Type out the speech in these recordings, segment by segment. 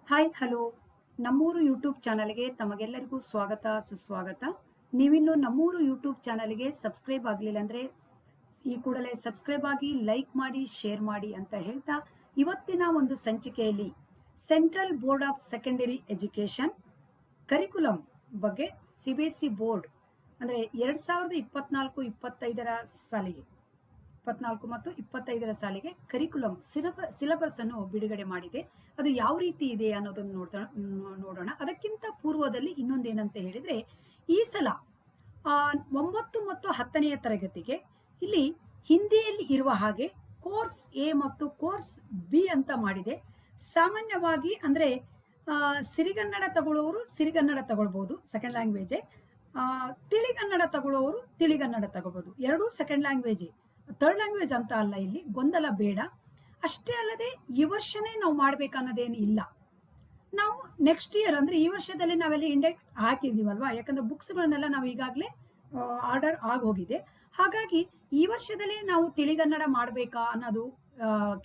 Hi hello ನಮ್ಮೂರು YouTube ಚಾನಲ್ಗೆ ತಮಗೆಲ್ಲರಿಗೂ ಸ್ವಾಗತ ಸುಸ್ವಾಗತ. ನೀವಿನ್ನು ನಮ್ಮೂರು ಯೂಟ್ಯೂಬ್ ಚಾನಲ್ಗೆ ಸಬ್ಸ್ಕ್ರೈಬ್ ಆಗಲಿಲ್ಲ ಅಂದರೆ ಈ ಕೂಡಲೇ ಸಬ್ಸ್ಕ್ರೈಬ್ ಆಗಿ ಲೈಕ್ ಮಾಡಿ ಶೇರ್ ಮಾಡಿ ಅಂತ ಹೇಳ್ತಾ ಇವತ್ತಿನ ಒಂದು ಸಂಚಿಕೆಯಲ್ಲಿ central board of secondary education curriculum ಬಗ್ಗೆ CBSE ಬೋರ್ಡ್ ಅಂದರೆ 2024-25 ಸಾಲಿಗೆ 24 ಮತ್ತು 25 ಸಾಲಿಗೆ ಕರಿಕ್ಯುಲಮ್ ಸಿಲೆಬಸ್ ಅನ್ನು ಬಿಡುಗಡೆ ಮಾಡಿದೆ. ಅದು ಯಾವ ರೀತಿ ಇದೆ ಅನ್ನೋದನ್ನು ನೋಡೋಣ. ಅದಕ್ಕಿಂತ ಪೂರ್ವದಲ್ಲಿ ಇನ್ನೊಂದೇನಂತ ಹೇಳಿದ್ರೆ, ಈ ಸಲ 9 ಮತ್ತು 10ನೇ ತರಗತಿಗೆ ಇಲ್ಲಿ ಹಿಂದಿಯಲ್ಲಿ ಇರುವ ಹಾಗೆ ಕೋರ್ಸ್ ಎ ಮತ್ತು ಕೋರ್ಸ್ ಬಿ ಅಂತ ಮಾಡಿದೆ. ಸಾಮಾನ್ಯವಾಗಿ ಅಂದ್ರೆ ಸಿರಿಗನ್ನಡ ತಗೊಳ್ಳೋರು ಸಿರಿಗನ್ನಡ ತಗೊಳ್ಬಹುದು, ಸೆಕೆಂಡ್ ಲ್ಯಾಂಗ್ವೇಜ್. ತಿಳಿಗನ್ನಡ ತಗೊಳ್ಳೋರು ತಿಳಿಗನ್ನಡ ತಗೋಬಹುದು, ಎರಡೂ ಸೆಕೆಂಡ್ ಲ್ಯಾಂಗ್ವೇಜ್. ಥರ್ಡ್ ಲ್ಯಾಂಗ್ವೇಜ್ ಅಂತ ಅಲ್ಲ, ಇಲ್ಲಿ ಗೊಂದಲ ಬೇಡ. ಅಷ್ಟೇ ಅಲ್ಲದೆ ಈ ವರ್ಷನೇ ನಾವು ಮಾಡ್ಬೇಕನ್ನೋದೇನು ಇಲ್ಲ. ನಾವು ನೆಕ್ಸ್ಟ್ ಇಯರ್ ಅಂದ್ರೆ ಈ ವರ್ಷದಲ್ಲಿ ನಾವೆಲ್ಲ ಇಂಡೆಕ್ಟ್ ಹಾಕಿದೀವಲ್ವಾ, ಯಾಕಂದ್ರೆ ಬುಕ್ಸ್ಗಳನ್ನೆಲ್ಲ ನಾವು ಈಗಾಗಲೇ ಆರ್ಡರ್ ಆಗೋಗಿದೆ. ಹಾಗಾಗಿ ಈ ವರ್ಷದಲ್ಲಿ ನಾವು ತಿಳಿಗನ್ನಡ ಮಾಡಬೇಕಾ ಅನ್ನೋದು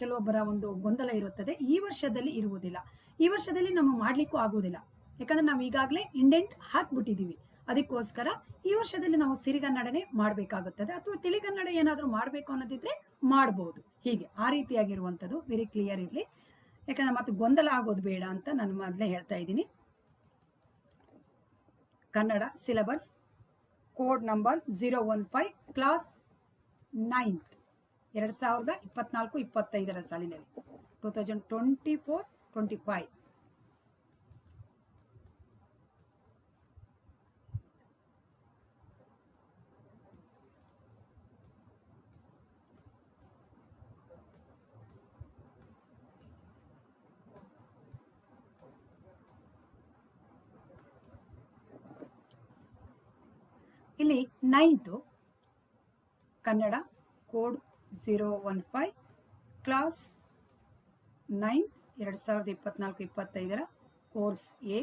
ಕೆಲವೊಬ್ಬರ ಒಂದು ಗೊಂದಲ ಇರುತ್ತದೆ. ಈ ವರ್ಷದಲ್ಲಿ ಇರುವುದಿಲ್ಲ. ಈ ವರ್ಷದಲ್ಲಿ ನಮಗೆ ಮಾಡ್ಲಿಕ್ಕೂ ಆಗುವುದಿಲ್ಲ, ಯಾಕಂದ್ರೆ ನಾವು ಈಗಾಗಲೇ ಇಂಡೆಂಟ್ ಹಾಕ್ಬಿಟ್ಟಿದೀವಿ. ಅದಕ್ಕೋಸ್ಕರ ಈ ವರ್ಷದಲ್ಲಿ ನಾವು ಸಿರಿಗನ್ನಡನೇ ಮಾಡಬೇಕಾಗುತ್ತದೆ. ಅಥವಾ ತಿಳಿಗನ್ನಡ ಏನಾದರೂ ಮಾಡಬೇಕು ಅನ್ನೋದಿದ್ರೆ ಮಾಡಬಹುದು. ಹೀಗೆ ಆ ರೀತಿಯಾಗಿರುವಂಥದ್ದು ವೆರಿ ಕ್ಲಿಯರ್ ಇರಲಿ, ಯಾಕಂದ್ರೆ ಮತ್ತೆ ಗೊಂದಲ ಆಗೋದು ಬೇಡ ಅಂತ ನಾನು ಮೊದಲೇ ಹೇಳ್ತಾ ಇದ್ದೀನಿ. Kannada syllabus code number 015 class 9th 2024-25 ಸಾಲಿನಲ್ಲಿ 2024-25. ಇಲ್ಲಿ 9th Kannada code 015 class 9 2024-25 course A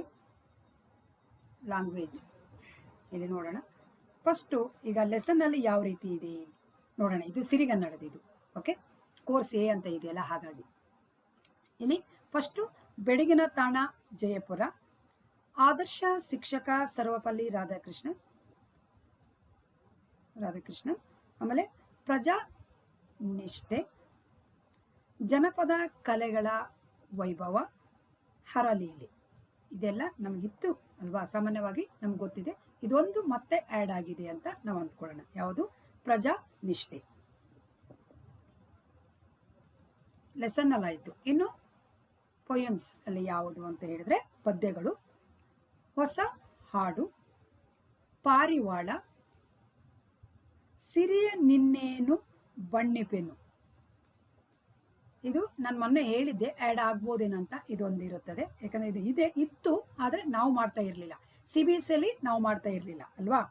language. ಇಲ್ಲಿ ನೋಡೋಣ. ಫಸ್ಟು ಈಗ ಲೆಸನ್ ಅಲ್ಲಿ ಯಾವ ರೀತಿ ಇದೆ ನೋಡೋಣ. ಇದು ಸಿರಿಗನ್ನಡದ, ಇದು ಓಕೆ, ಕೋರ್ಸ್ ಎ ಅಂತ ಇದೆಯಲ್ಲ. ಹಾಗಾಗಿ ಇಲ್ಲಿ ಫಸ್ಟು ಬೆಳಗಿನ ತಾಣ ಜಯಪುರ, ಆದರ್ಶ ಶಿಕ್ಷಕ ಸರ್ವಪಲ್ಲಿ ರಾಧಾಕೃಷ್ಣನ್. ಆಮೇಲೆ ಪ್ರಜಾ ನಿಷ್ಠೆ, ಜನಪದ ಕಲೆಗಳ ವೈಭವ, ಹರಲೀಲೆ. ಇದೆಲ್ಲ ನಮಗಿತ್ತು ಅಲ್ವಾ, ಸಾಮಾನ್ಯವಾಗಿ ನಮ್ಗೆ ಗೊತ್ತಿದೆ. ಇದೊಂದು ಮತ್ತೆ ಆ್ಯಡ್ ಆಗಿದೆ ಅಂತ ನಾವು ಅಂದ್ಕೊಳ್ಳೋಣ. ಯಾವುದು? ಪ್ರಜಾ ನಿಷ್ಠೆ ಲೆಸನ್ ಅಲ್ಲಾಯಿತು. ಇನ್ನು ಪೊಯಮ್ಸ್ ಅಲ್ಲಿ ಯಾವುದು ಅಂತ ಹೇಳಿದ್ರೆ ಪದ್ಯಗಳು, ಹೊಸ ಹಾಡು, ಪಾರಿವಾಳ, ಸಿರಿಯ ನಿನ್ನೇನು ಬಣ್ಣಿಪೆನು. ಇದು ನಾನು ಮೊನ್ನೆ ಹೇಳಿದ್ದೆ ಆ್ಯಡ್ ಆಗ್ಬೋದೇನಂತ. ಇದೊಂದು ಇರುತ್ತದೆ, ಯಾಕಂದ್ರೆ ಇದು ಇತ್ತು, ಆದರೆ ನಾವು ಮಾಡ್ತಾ ಇರಲಿಲ್ಲ. CBSE ಅಲ್ಲಿ ನಾವು ಮಾಡ್ತಾ ಇರಲಿಲ್ಲ ಅಲ್ವಾ.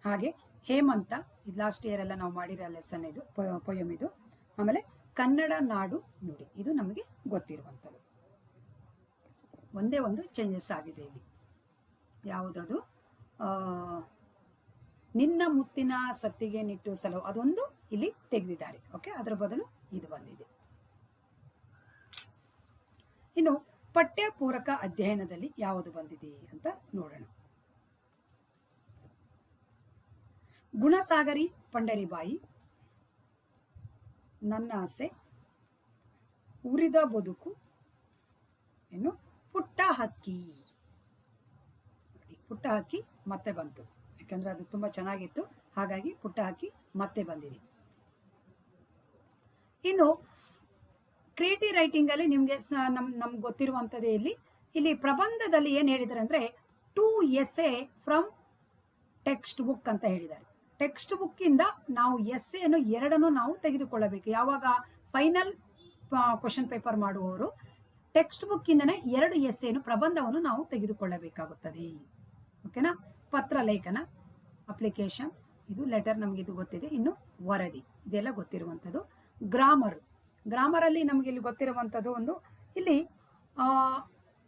ಹಾಗೆ ಹೇಮಂತ, ಇದು ಲಾಸ್ಟ್ ಇಯರ್ ಎಲ್ಲ ನಾವು ಮಾಡಿರೋ ಲೆಸನ್, ಇದು ಪೊಯಮ್ ಇದು. ಆಮೇಲೆ ಕನ್ನಡ ನಾಡು ನುಡಿ, ಇದು ನಮಗೆ ಗೊತ್ತಿರುವಂಥದ್ದು. ಒಂದೇ ಒಂದು ಚೇಂಜಸ್ ಆಗಿದೆ ಇಲ್ಲಿ. ಯಾವುದದು? ನಿನ್ನ ಮುತ್ತಿನ ಸತ್ತಿಗೆ ನಿಟ್ಟು ಸಲವು, ಅದೊಂದು ಇಲ್ಲಿ ತೆಗೆದಿದ್ದಾರೆ. ಓಕೆ, ಅದರ ಬದಲು ಇದು ಬಂದಿದೆ. ಇನ್ನು ಪಠ್ಯ ಪೂರಕ ಅಧ್ಯಯನದಲ್ಲಿ ಯಾವುದು ಬಂದಿದೆ ಅಂತ ನೋಡೋಣ. ಗುಣಸಾಗರಿ ಪಂಡರಿಬಾಯಿ, ನನ್ನ ಆಸೆ, ಉರಿದ ಬದುಕು, ಇನ್ನು ಪುಟ್ಟ ಹಕ್ಕಿ. ಪುಟ್ಟ ಹಕ್ಕಿ ಮತ್ತೆ ಬಂತು, ಯಾಕಂದ್ರೆ ಅದು ತುಂಬಾ ಚೆನ್ನಾಗಿತ್ತು, ಹಾಗಾಗಿ ಪುಟ್ಟ ಹಕ್ಕಿ ಮತ್ತೆ ಬಂದಿದೆ. ಇನ್ನು ಕ್ರಿಯೇಟಿವ್ ರೈಟಿಂಗ್ ಅಲ್ಲಿ ನಿಮ್ಗೆ ನಮ್ಗೆ ಗೊತ್ತಿರುವಂಥದ್ದೇ. ಇಲ್ಲಿ ಪ್ರಬಂಧದಲ್ಲಿ ಏನ್ ಹೇಳಿದ್ದಾರೆ ಅಂದ್ರೆ 2 essay ಫ್ರಮ್ ಟೆಕ್ಸ್ಟ್ ಬುಕ್ ಅಂತ ಹೇಳಿದ್ದಾರೆ. ಟೆಕ್ಸ್ಟ್ ಬುಕ್ ಇಂದ ನಾವು ಎಸ್ಸೆಯನ್ನು 2 ನಾವು ತೆಗೆದುಕೊಳ್ಳಬೇಕು. ಯಾವಾಗ ಫೈನಲ್ ಕ್ವಶನ್ ಪೇಪರ್ ಮಾಡುವವರು ಟೆಕ್ಸ್ಟ್ ಬುಕ್ ಇಂದನೇ 2 ಎಸ್ಸೆಯನ್ನು, ಪ್ರಬಂಧವನ್ನು ನಾವು ತೆಗೆದುಕೊಳ್ಳಬೇಕಾಗುತ್ತದೆ. ಓಕೆನಾ. ಪತ್ರ ಲೇಖನ, ಅಪ್ಲಿಕೇಶನ್, ಇದು ಲೆಟರ್, ನಮ್ಗೆ ಇದು ಗೊತ್ತಿದೆ. ಇನ್ನು ವರದಿ, ಇದೆಲ್ಲ ಗೊತ್ತಿರುವಂಥದ್ದು. ಗ್ರಾಮರ್ ಅಲ್ಲಿ ನಮ್ಗೆ ಇಲ್ಲಿ ಗೊತ್ತಿರುವಂಥದ್ದು ಒಂದು, ಇಲ್ಲಿ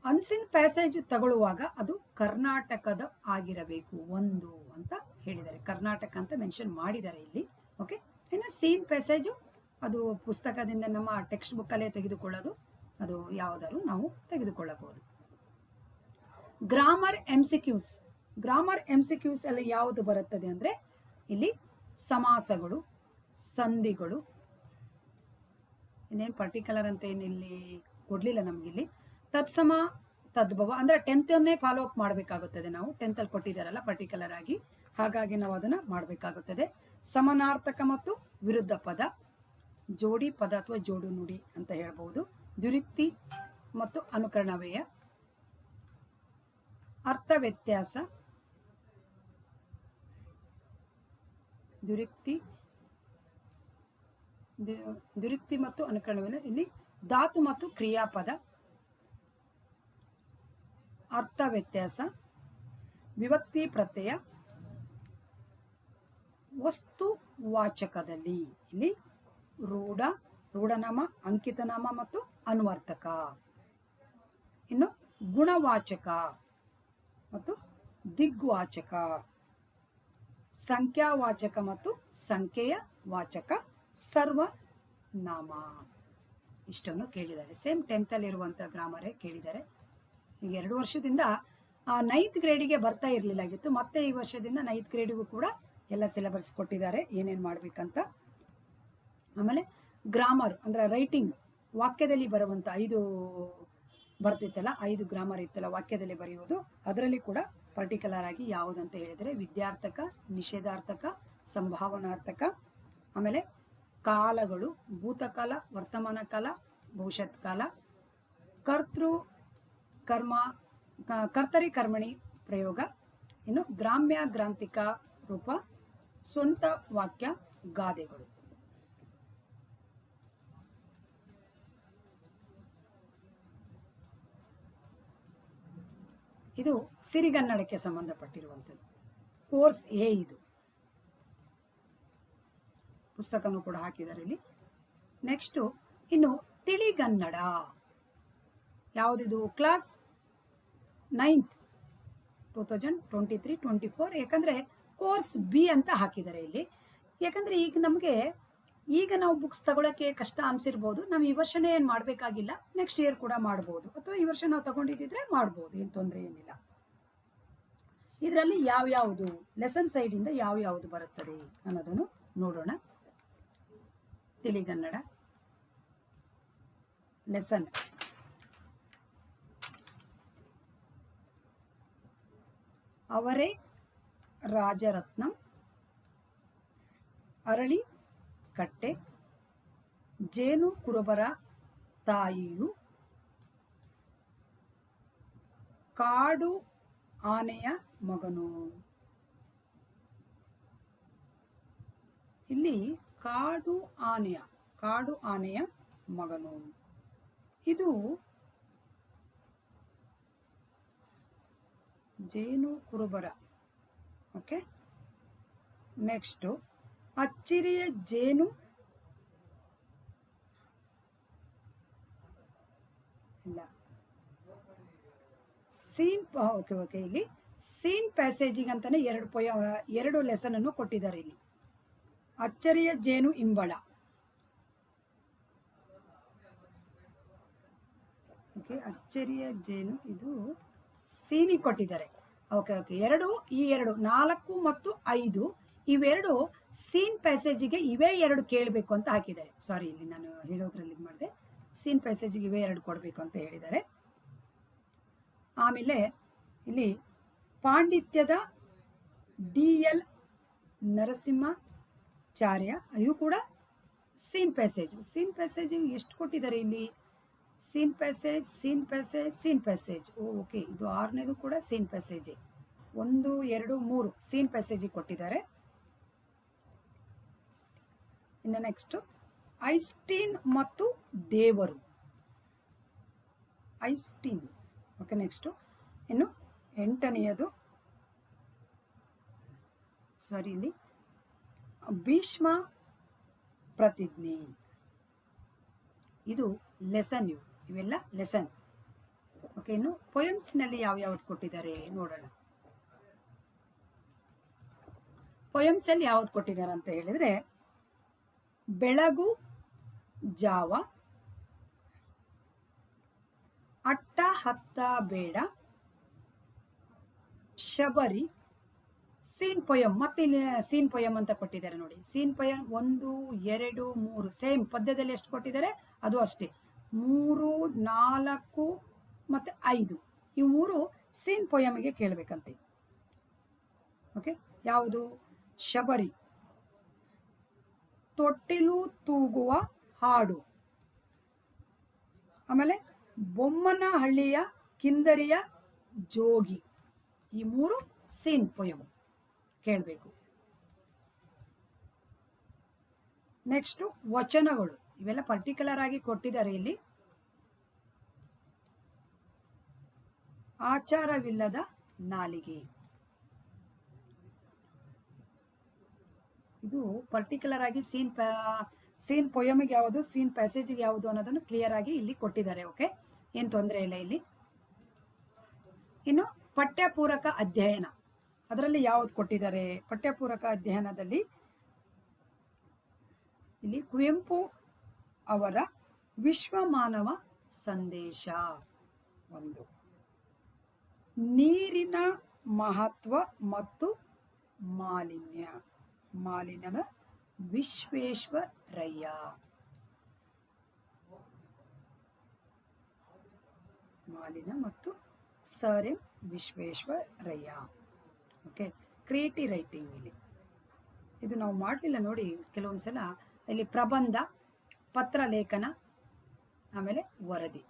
ಅನ್ಸಿನ್ ಪ್ಯಾಸೇಜ್ ತಗೊಳ್ಳುವಾಗ ಅದು ಕರ್ನಾಟಕದ ಆಗಿರಬೇಕು ಒಂದು ಅಂತ ಹೇಳಿದ್ದಾರೆ. ಕರ್ನಾಟಕ ಅಂತ ಮೆನ್ಷನ್ ಮಾಡಿದ್ದಾರೆ ಇಲ್ಲಿ. ಓಕೆ. ಇನ್ನು ಸೀನ್ ಪ್ಯಾಸೇಜು ಅದು ಪುಸ್ತಕದಿಂದ ನಮ್ಮ ಟೆಕ್ಸ್ಟ್ ಬುಕ್ ಅಲ್ಲೇ ತೆಗೆದುಕೊಳ್ಳೋದು, ಅದು ಯಾವುದಾದ್ರು ನಾವು ತೆಗೆದುಕೊಳ್ಳಬಹುದು. Grammar MCQs. ಗ್ರಾಮರ್ MCQs ಅಲ್ಲಿ ಯಾವುದು ಬರುತ್ತದೆ ಅಂದರೆ ಇಲ್ಲಿ ಸಮಾಸಗಳು, ಸಂಧಿಗಳು, ಇನ್ನೇನು ಪರ್ಟಿಕ್ಯುಲರ್ ಅಂತ ಏನಿಲ್ಲಿ ಕೊಡಲಿಲ್ಲ ನಮಗಿಲ್ಲಿ. ತತ್ಸಮ, ತದ್ಭವ ಅಂದರೆ 10ನೇ ಫಾಲೋ ಅಪ್ ಮಾಡಬೇಕಾಗುತ್ತದೆ ನಾವು. 10ಲ್ಲಿ ಕೊಟ್ಟಿದ್ದಾರಲ್ಲ ಪರ್ಟಿಕ್ಯುಲರ್ ಆಗಿ, ಹಾಗಾಗಿ ನಾವು ಅದನ್ನು ಮಾಡಬೇಕಾಗುತ್ತದೆ. ಸಮಾನಾರ್ಥಕ ಮತ್ತು ವಿರುದ್ಧ ಪದ, ಜೋಡಿ ಪದ ಅಥವಾ ಜೋಡು ನುಡಿ ಅಂತ ಹೇಳ್ಬೋದು. ದ್ವಿರುಕ್ತಿ ಮತ್ತು ಅನುಕರಣವ್ಯಯ, ಅರ್ಥ ವ್ಯತ್ಯಾಸ, ದ್ವಿರುಕ್ತಿ ಮತ್ತು ಅನುಕರಣವ್ಯಯ. ಇಲ್ಲಿ ಧಾತು ಮತ್ತು ಕ್ರಿಯಾಪದ, ಅರ್ಥ ವ್ಯತ್ಯಾಸ, ವಿಭಕ್ತಿ ಪ್ರತ್ಯಯ, ವಸ್ತು ವಾಚಕದಲ್ಲಿ ಇಲ್ಲಿ ರೂಢ, ರೂಢನಾಮ, ಅಂಕಿತನಾಮ ಮತ್ತು ಅನ್ವರ್ಥಕ. ಇನ್ನು ಗುಣವಾಚಕ ಮತ್ತು ದಿಗ್ವಾಚಕ, ಸಂಖ್ಯಾವಾಚಕ ಮತ್ತು ಸಂಖ್ಯೆಯ ವಾಚಕ, ಸರ್ವನಾಮ. ಇಷ್ಟನ್ನು ಕೇಳಿದ್ದಾರೆ. ಸೇಮ್ 10ಲ್ಲಿ ಇರುವಂಥ ಗ್ರಾಮರೇ ಕೇಳಿದ್ದಾರೆ. ಈಗ 2 ವರ್ಷದಿಂದ 9th ಗ್ರೇಡಿಗೆ ಬರ್ತಾ ಇರಲಿಲ್ಲಾಗಿತ್ತು. ಮತ್ತೆ ಈ ವರ್ಷದಿಂದ 9th ಗ್ರೇಡಿಗೂ ಕೂಡ ಎಲ್ಲ ಸಿಲೆಬಸ್ ಕೊಟ್ಟಿದ್ದಾರೆ, ಏನೇನು ಮಾಡಬೇಕಂತ. ಆಮೇಲೆ ಗ್ರಾಮರ್ ಅಂದರೆ ರೈಟಿಂಗ್, ವಾಕ್ಯದಲ್ಲಿ ಬರುವಂಥ 5 ಬರ್ತಿತ್ತಲ್ಲ, 5 ಗ್ರಾಮರ್ ಇತ್ತಲ್ಲ ವಾಕ್ಯದಲ್ಲಿ ಬರೆಯುವುದು. ಅದರಲ್ಲಿ ಕೂಡ ಪರ್ಟಿಕ್ಯುಲರ್ ಆಗಿ ಯಾವುದಂತ ಹೇಳಿದರೆ ವಿದ್ಯಾರ್ಥಕ, ನಿಷೇಧಾರ್ಥಕ, ಸಂಭಾವನಾರ್ಥಕ, ಆಮೇಲೆ ಕಾಲಗಳು, ಭೂತಕಾಲ, ವರ್ತಮಾನ ಕಾಲ, ಭವಿಷ್ಯತ್ ಕಾಲ, ಕರ್ತರಿ ಕರ್ಮಣಿ ಪ್ರಯೋಗ, ಇನ್ನು ಗ್ರಾಮ್ಯ ಗ್ರಾಂಥಿಕ ರೂಪ, ಸ್ವಂತ ವಾಕ್ಯ, ಗಾದೆಗಳು. ಇದು ಸಿರಿಗನ್ನಡಕ್ಕೆ ಸಂಬಂಧಪಟ್ಟಿರುವಂಥದ್ದು. ಕೋರ್ಸ್ ಎ ಇದು. ಪುಸ್ತಕನೂ ಕೂಡ ಹಾಕಿದ್ದಾರೆ ಇಲ್ಲಿ. ನೆಕ್ಸ್ಟು ಇನ್ನು ತಿಳಿಗನ್ನಡ ಯಾವುದಿದು? Class 9th 2023-24. ಯಾಕಂದರೆ ಕೋರ್ಸ್ ಬಿ ಅಂತ ಹಾಕಿದ್ದಾರೆ ಇಲ್ಲಿ. ಯಾಕಂದರೆ ಈಗ ನಾವು ಬುಕ್ಸ್ ತಗೊಳ್ಳೋಕ್ಕೆ ಕಷ್ಟ ಅನಿಸಿರ್ಬೋದು. ನಾವು ಈ ವರ್ಷನೇ ಏನು ಮಾಡಬೇಕಾಗಿಲ್ಲ, ನೆಕ್ಸ್ಟ್ ಇಯರ್ ಕೂಡ ಮಾಡ್ಬೋದು, ಅಥವಾ ಈ ವರ್ಷ ನಾವು ತಗೊಂಡಿದ್ದಿದ್ರೆ ಮಾಡ್ಬೋದು, ಏನು ತೊಂದರೆ ಏನಿಲ್ಲ. ಇದರಲ್ಲಿ ಯಾವ್ಯಾವುದು ಲೆಸನ್ ಸೈಡಿಂದ ಯಾವ್ಯಾವುದು ಬರುತ್ತದೆ ಅನ್ನೋದನ್ನು ನೋಡೋಣ. ತಿಳಿಗನ್ನಡ ಲೆಸನ್ ಅವರೇ ರಾಜರತ್ನಂ, ಅರಳಿ ಕಟ್ಟೆ, ಜೇನು ಕುರುಬರ ತಾಯಿಯು, ಕಾಡು ಆನೆಯ ಮಗನು. ಇಲ್ಲಿ ಕಾಡು ಆನೆಯ ಮಗನು, ಇದು ಜೇನು ಕುರುಬರ. ಓಕೆ, ನೆಕ್ಸ್ಟು ಅಚ್ಚಿರಿಯ ಜೇನು ಇಲ್ಲ ಸೀನ್. ಓಕೆ, ಇಲ್ಲಿ ಸೀನ್ ಪ್ಯಾಸೇಜಿಗೆ ಅಂತಾನೆ 2 ಲೆಸನ್ ಅನ್ನು ಕೊಟ್ಟಿದ್ದಾರೆ ಇಲ್ಲಿ. ಅಚ್ಚರಿಯ ಜೇನು ಇಂಬಳ. ಓಕೆ, ಅಚ್ಚರಿಯ ಜೇನು ಇದು ಸೀನಿ ಕೊಟ್ಟಿದ್ದಾರೆ. ಓಕೆ, ಈ 4 ಮತ್ತು 5 ಇವೆರಡು ಸೀನ್ ಪ್ಯಾಸೇಜಿಗೆ ಇವೇ 2 ಕೇಳಬೇಕು ಅಂತ ಹಾಕಿದ್ದಾರೆ. ಸಾರಿ, ಇಲ್ಲಿ ನಾನು ಹೇಳೋದ್ರಲ್ಲಿ ಇದು ಮಾಡಿದೆ. ಸೀನ್ ಪ್ಯಾಸೇಜಿಗೆ ಇವೇ 2 ಕೊಡಬೇಕು ಅಂತ ಹೇಳಿದ್ದಾರೆ. ಆಮೇಲೆ ಇಲ್ಲಿ ಪಾಂಡಿತ್ಯದ DL ನರಸಿಂಹಾಚಾರ್ಯ, ಇದು ಕೂಡ ಸೀನ್ ಪ್ಯಾಸೇಜ್ ಎಷ್ಟು ಕೊಟ್ಟಿದ್ದಾರೆ ಇಲ್ಲಿ? Scene passage. ಓಕೆ, ಇದು 6ನೇದು ಕೂಡ ಸೀನ್ ಪ್ಯಾಸೇಜ್. 1, 2, 3 ಸೀನ್ ಪ್ಯಾಸೇಜಿಗೆ ಕೊಟ್ಟಿದ್ದಾರೆ. ಇನ್ನು ನೆಕ್ಸ್ಟು ಐಸ್ಟೀನ್ ಮತ್ತು ದೇವರು. ಐಸ್ಟೀನ್. ಓಕೆ, ನೆಕ್ಸ್ಟು ಇನ್ನು 8ನೇಯದು ಇಲ್ಲಿ ಭೀಷ್ಮ ಪ್ರತಿಜ್ಞೆ. ಇದು ಲೆಸನ್. ಇವೆಲ್ಲ ಲೆಸನ್. ಓಕೆ, ಇನ್ನು ಪೊಯಮ್ಸ್ನಲ್ಲಿ ಯಾವ್ಯಾವ್ದು ಕೊಟ್ಟಿದ್ದಾರೆ ನೋಡೋಣ. ಪೊಯಮ್ಸಲ್ಲಿ ಯಾವ್ದು ಕೊಟ್ಟಿದ್ದಾರೆ ಅಂತ ಹೇಳಿದರೆ ಬೆಳಗು ಜಾವ, ಅಟ್ಟ ಹತ್ತ ಬೇಡ, ಶಬರಿ, ಸೀನ್ ಪೊಯಮ್. ಮತ್ತೆ ಇಲ್ಲಿ ಸೀನ್ ಪೊಯಮ್ ಅಂತ ಕೊಟ್ಟಿದ್ದಾರೆ ನೋಡಿ. ಸೀನ್ ಪೊಯಮ್ 1, 2, 3 ಸೇಮ್ ಪದ್ಯದಲ್ಲಿ ಎಷ್ಟು ಕೊಟ್ಟಿದ್ದಾರೆ ಅದು ಅಷ್ಟೇ. 3, 4 ಮತ್ತೆ 5 ಇವು 3 ಸೀನ್ ಪೊಯಮ್ಗೆ ಕೇಳಬೇಕಂತೆ. ಓಕೆ, ಯಾವುದು? ಶಬರಿ, ತೊಟ್ಟಿಲು ತೂಗುವ ಹಾಡು, ಆಮೇಲೆ ಬೊಮ್ಮನಹಳ್ಳಿಯ ಕಿಂದರಿಯ ಜೋಗಿ. ಈ 3 ಸೀನ್ ಪೊಯಮ್ ಕೇಳಬೇಕು. ನೆಕ್ಸ್ಟ್ ವಚನಗಳು, ಇವೆಲ್ಲ ಪರ್ಟಿಕ್ಯುಲರ್ ಆಗಿ ಕೊಟ್ಟಿದ್ದಾರೆ ಇಲ್ಲಿ. ಆಚಾರವಿಲ್ಲದ ನಾಲಿಗೆ, ಇದು ಪರ್ಟಿಕ್ಯುಲರ್ ಆಗಿ ಸೀನ್ ಪೊಯಮಿಗೆ ಯಾವುದು, ಸೀನ್ ಪ್ಯಾಸೇಜಿಗೆ ಯಾವುದು ಅನ್ನೋದನ್ನು ಕ್ಲಿಯರ್ ಆಗಿ ಇಲ್ಲಿ ಕೊಟ್ಟಿದ್ದಾರೆ. ಓಕೆ, ಏನು ತೊಂದರೆ ಇಲ್ಲ ಇಲ್ಲಿ. ಇನ್ನು ಪಠ್ಯಪೂರಕ ಅಧ್ಯಯನ, ಅದರಲ್ಲಿ ಯಾವುದು ಕೊಟ್ಟಿದ್ದಾರೆ? ಪಠ್ಯಪೂರಕ ಅಧ್ಯಯನದಲ್ಲಿ ಇಲ್ಲಿ ಕುವೆಂಪು ಅವರ ವಿಶ್ವಮಾನವ ಸಂದೇಶ 1, ನೀರಿನ ಮಹತ್ವ ಮತ್ತು ಮಾಲಿನ್ಯದ ವಿಶ್ವೇಶ್ವರಯ್ಯ, ಮಾಲಿನ್ಯ ಮತ್ತು sir M Visvesvaraya. Okay, creative writing ಇಲ್ಲಿ ಇದು ನಾವು ಮಾಡಲಿಲ್ಲ ನೋಡಿ ಕೆಲವೊಂದ್ಸಲ. ಇಲ್ಲಿ ಪ್ರಬಂಧ, ಪತ್ರ ಲೇಖನ, ಆಮೇಲೆ ವರದಿ,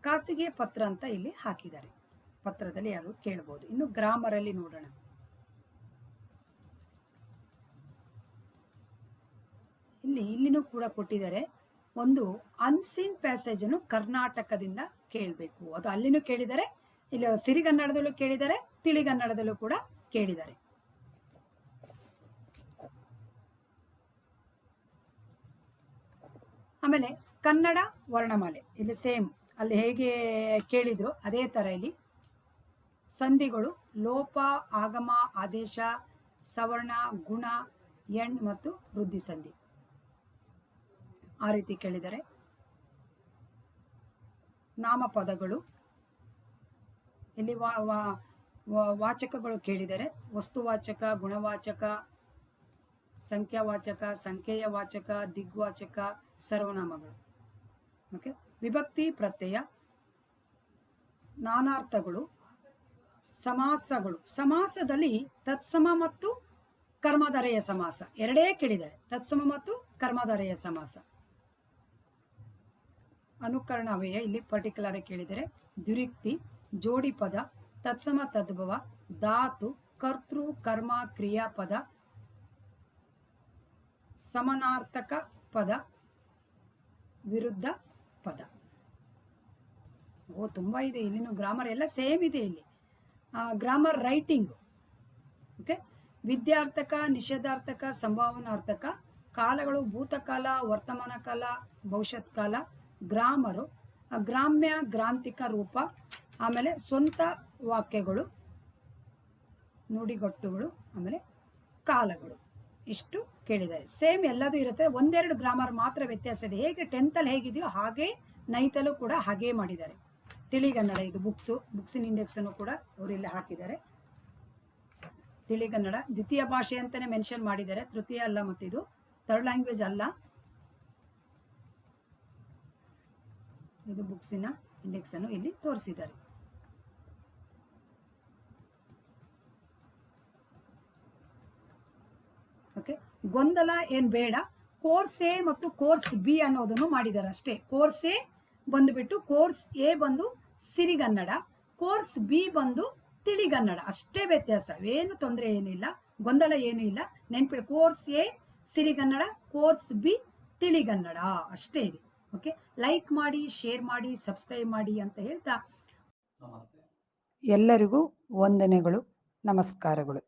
ಖಾಸಗಿ ಪತ್ರ ಅಂತ ಇಲ್ಲಿ ಹಾಕಿದ್ದಾರೆ. ಪತ್ರದಲ್ಲಿ ಯಾರು ಕೇಳಬಹುದು. ಇನ್ನು ಗ್ರಾಮರಲ್ಲಿ ನೋಡೋಣ. ಇಲ್ಲಿನೂ ಕೂಡ ಕೊಟ್ಟಿದ್ದಾರೆ. ಒಂದು ಅನ್ಸೀನ್ ಪ್ಯಾಸೇಜ್ ಅನ್ನು ಕರ್ನಾಟಕದಿಂದ ಕೇಳಬೇಕು. ಅದು ಅಲ್ಲಿನೂ ಕೇಳಿದ್ದಾರೆ, ಇಲ್ಲಿ ಸಿರಿಗನ್ನಡದಲ್ಲೂ ಕೇಳಿದ್ದಾರೆ, ತಿಳಿಗನ್ನಡದಲ್ಲೂ ಕೂಡ ಕೇಳಿದ್ದಾರೆ. ಆಮೇಲೆ ಕನ್ನಡ ವರ್ಣಮಾಲೆ, ಇಲ್ಲಿ ಸೇಮ್ ಅಲ್ಲಿ ಹೇಗೆ ಕೇಳಿದ್ರು ಅದೇ ತರ ಇಲ್ಲಿ ಸಂಧಿಗಳು, ಲೋಪ, ಆಗಮ, ಆದೇಶ, ಸವರ್ಣ, ಗುಣ, ಎಣ್ ಮತ್ತು ವೃದ್ಧಿ ಸಂಧಿ ಆ ರೀತಿ ಕೇಳಿದ್ದಾರೆ. ನಾಮಪದಗಳು, ಇಲ್ಲಿ ವಾಚಕಗಳು ಕೇಳಿದರೆ ವಸ್ತುವಾಚಕ, ಗುಣವಾಚಕ, ಸಂಖ್ಯಾವಾಚಕ, ಸಂಖ್ಯೆಯ ವಾಚಕ, ದಿಗ್ವಾಚಕ, ಸರ್ವನಾಮಗಳು. ಓಕೆ, ವಿಭಕ್ತಿ ಪ್ರತ್ಯಯ, ನಾನಾರ್ಥಗಳು, ಸಮಾಸಗಳು. ಸಮಾಸದಲ್ಲಿ ತತ್ಸಮ ಮತ್ತು ಕರ್ಮಧಾರೆಯ ಸಮಾಸ ಎರಡೇ ಕೇಳಿದ್ದಾರೆ. ತತ್ಸಮ ಮತ್ತು ಕರ್ಮಧಾರೆಯ ಸಮಾಸ. ಅನುಕರಣ ಅವ್ಯಯ ಇಲ್ಲಿ ಪರ್ಟಿಕ್ಯುಲರ್ ಕೇಳಿದರೆ. ದ್ವಿರುಕ್ತಿ, ಜೋಡಿ ಪದ, ತತ್ಸಮ ತದ್ಭವ, ಧಾತು, ಕರ್ತೃ, ಕರ್ಮ, ಕ್ರಿಯಾಪದ, ಸಮನಾರ್ಥಕ ಪದ, ವಿರುದ್ಧ ಪದ. ತುಂಬಾ ಇದೆ ಇಲ್ಲಿನೂ. ಗ್ರಾಮರ್ ಎಲ್ಲ ಸೇಮ್ ಇದೆ ಇಲ್ಲಿ. Grammar writing. ಓಕೆ, ವಿದ್ಯಾರ್ಥಕ, ನಿಷೇಧಾರ್ಥಕ, ಸಂಭಾವನಾರ್ಥಕ, ಕಾಲಗಳು ಭೂತಕಾಲ, ವರ್ತಮಾನ ಕಾಲ, ಭವಿಷ್ಯತ್ ಕಾಲ, ಗ್ರಾಮರು, ಗ್ರಾಮ್ಯ, ಗ್ರಾಂಥಿಕ ರೂಪ, ಆಮೇಲೆ ಸ್ವಂತ ವಾಕ್ಯಗಳು, ನುಡಿಗಟ್ಟುಗಳು, ಆಮೇಲೆ ಕಾಲಗಳು. ಇಷ್ಟು ಕೇಳಿದ್ದಾರೆ. ಸೇಮ್ ಎಲ್ಲದೂ ಇರುತ್ತೆ. ಒಂದೆರಡು ಗ್ರಾಮರ್ ಮಾತ್ರ ವ್ಯತ್ಯಾಸ ಇದೆ. ಹೇಗೆ 10th ಅಲ್ಲಿ ಹೇಗಿದೆಯೋ ಹಾಗೆ 9th ಅಲ್ಲೂ ಕೂಡ ಹಾಗೇ ಮಾಡಿದ್ದಾರೆ. ತಿಳಿಗನ್ನಡ ಇದು ಬುಕ್ಸಿನ ಇಂಡೆಕ್ಸ್ ಅನ್ನು ಕೂಡ ಅವರಿಲ್ಲಿ ಹಾಕಿದ್ದಾರೆ. ತಿಳಿಗನ್ನಡ ದ್ವಿತೀಯ ಭಾಷೆ ಅಂತಾನೆ ಮೆನ್ಷನ್ ಮಾಡಿದ್ದಾರೆ. ತೃತೀಯ ಅಲ್ಲ, ಮತ್ತು ಇದು ಥರ್ಡ್ ಲ್ಯಾಂಗ್ವೇಜ್ ಅಲ್ಲ. ಇದು ಬುಕ್ಸಿನ ಇಂಡೆಕ್ಸ್ ಅನ್ನು ಇಲ್ಲಿ ತೋರಿಸಿದ್ದಾರೆ. ಓಕೆ, ಗೊಂದಲ ಏನ್ ಬೇಡ. ಕೋರ್ಸ್ ಎ ಮತ್ತು ಕೋರ್ಸ್ ಬಿ ಅನ್ನೋದನ್ನು ಮಾಡಿದ್ದಾರೆ ಅಷ್ಟೇ. ಕೋರ್ಸ್ ಎ ಬಂದುಬಿಟ್ಟು, ಕೋರ್ಸ್ ಎ ಬಂದು ಸಿರಿಗನ್ನಡ, ಕೋರ್ಸ್ ಬಿ ಬಂದು ತಿಳಿಗನ್ನಡ. ಅಷ್ಟೇ ವ್ಯತ್ಯಾಸ, ಏನು ತೊಂದರೆ ಏನಿಲ್ಲ, ಗೊಂದಲ ಏನೂ ಇಲ್ಲ. ನೆನ್ಪಿಡಿ, course A Sirigannada, course B Tiligannada ಅಷ್ಟೇ ಇದೆ. ಓಕೆ, ಲೈಕ್ ಮಾಡಿ, ಶೇರ್ ಮಾಡಿ, ಸಬ್ಸ್ಕ್ರೈಬ್ ಮಾಡಿ ಅಂತ ಹೇಳ್ತಾ ಎಲ್ಲರಿಗೂ ವಂದನೆಗಳು, ನಮಸ್ಕಾರಗಳು.